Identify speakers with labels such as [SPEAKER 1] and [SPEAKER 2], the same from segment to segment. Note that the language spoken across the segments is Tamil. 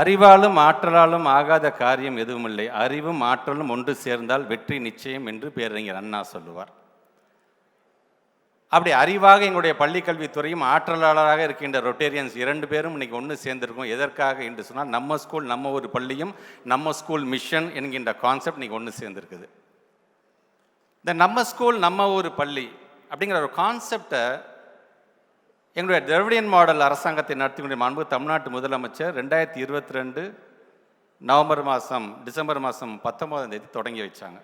[SPEAKER 1] அறிவாலும் ஆற்றலாலும் ஆகாத காரியம் எதுவுமில்லை. அறிவும் ஆற்றலும் ஒன்று சேர்ந்தால் வெற்றி நிச்சயம் என்று பேரறிஞர் அண்ணா சொல்லுவார். அப்படி அறிவாக எங்களுடைய பள்ளிக்கல்வித்துறையும் ஆற்றலாளராக இருக்கின்ற ரொட்டேரியன்ஸ் 2 பேரும் இன்னைக்கு ஒன்று சேர்ந்திருக்கோம். எதற்காக என்று சொன்னால் நம்ம ஸ்கூல் நம்ம ஒரு பள்ளியும் நம்ம ஸ்கூல் மிஷன் என்கின்ற கான்செப்ட் இன்னைக்கு ஒன்று சேர்ந்திருக்குது. இந்த நம்ம ஸ்கூல் நம்ம ஒரு பள்ளி அப்படிங்கிற ஒரு கான்செப்டை எங்களுடைய திராவிடியன் மாடல் அரசாங்கத்தை நடத்திய மாண்பு தமிழ்நாட்டு முதலமைச்சர் 2022 டிசம்பர் மாதம் 19 தொடங்கி வச்சாங்க.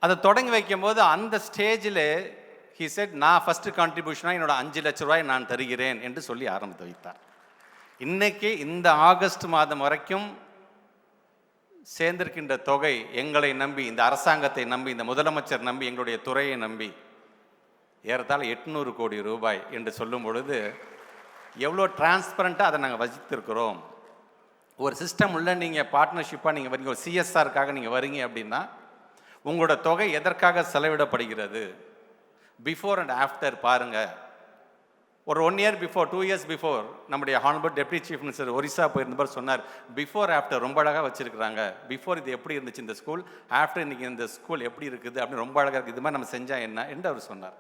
[SPEAKER 1] அதை தொடங்கி வைக்கும் போது அந்த ஸ்டேஜில் ஹி செட், நான் ஃபஸ்ட்டு கான்ட்ரிபியூஷனாக என்னோட 5 லட்ச ரூபாய் நான் தருகிறேன் என்று சொல்லி ஆரம்பித்து வைத்தார். இன்னைக்கு இந்த ஆகஸ்ட் மாதம் வரைக்கும் சேர்ந்திருக்கின்ற தொகை எங்களை நம்பி, இந்த அரசாங்கத்தை நம்பி, இந்த முதலமைச்சர் நம்பி, எங்களுடைய துறையை நம்பி ஏறத்தாழ 800 கோடி ரூபாய் என்று சொல்லும் பொழுது எவ்வளோ டிரான்ஸ்பரண்ட்டாக அதை நாங்கள் வசித்திருக்கிறோம். ஒரு சிஸ்டம் உள்ள நீங்கள் பார்ட்னர்ஷிப்பாக நீங்கள் வரீங்க, ஒரு சிஎஸ்ஆருக்காக நீங்கள் வரீங்க அப்படின்னா உங்களோட தொகை எதற்காக செலவிடப்படுகிறது, பிஃபோர் அண்ட் ஆஃப்டர் பாருங்கள். ஒரு 1 இயர் பிஃபோர், 2 இயர்ஸ் பிஃபோர் நம்முடைய honourable deputy chief minister Orissa போயிருந்தவர் சொன்னார், பிஃபோர் ஆஃப்டர் ரொம்ப அழகாக வச்சுருக்கிறாங்க. பிஃபோர் இது எப்படி இருந்துச்சு இந்த ஸ்கூல், ஆஃப்டர் இன்றைக்கி இந்த ஸ்கூல் எப்படி இருக்குது அப்படின்னு ரொம்ப அழகாக இருக்குது, இது மாதிரி நம்ம செஞ்சால் என்ன என்று அவர் சொன்னார்.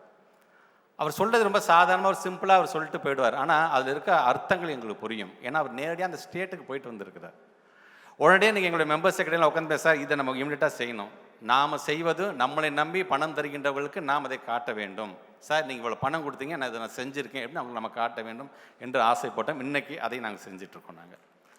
[SPEAKER 1] அவர் சொல்கிறது ரொம்ப சாதாரணமாக ஒரு சிம்பிளாக அவர் சொல்லிட்டு போயிடுவார். ஆனால் அதில் இருக்க அர்த்தங்கள் எங்களுக்கு புரியும். ஏன்னா அவர் நேரடியாக அந்த ஸ்டேட்டுக்கு போயிட்டு வந்திருக்கிறார். உடனே நீங்கள் எங்களுடைய மெம்பர் செக்ரட்டரியில் உட்காந்து பேச, இதை நம்ம இமிடியட்டாக செய்யணும். நாம் செய்வது நம்மளை நம்பி பணம் தருகின்றவர்களுக்கு நாம் அதை காட்ட வேண்டும். சார் நீங்கள் இவ்வளோ பணம் கொடுத்தீங்க, நான் இதை நான் செஞ்சுருக்கேன் அப்படின்னு அவங்களுக்கு நம்ம காட்ட வேண்டும் என்று ஆசைப்பட்டோம். இன்றைக்கி அதை நாங்கள் செஞ்சிட்ருக்கோம். நாங்கள்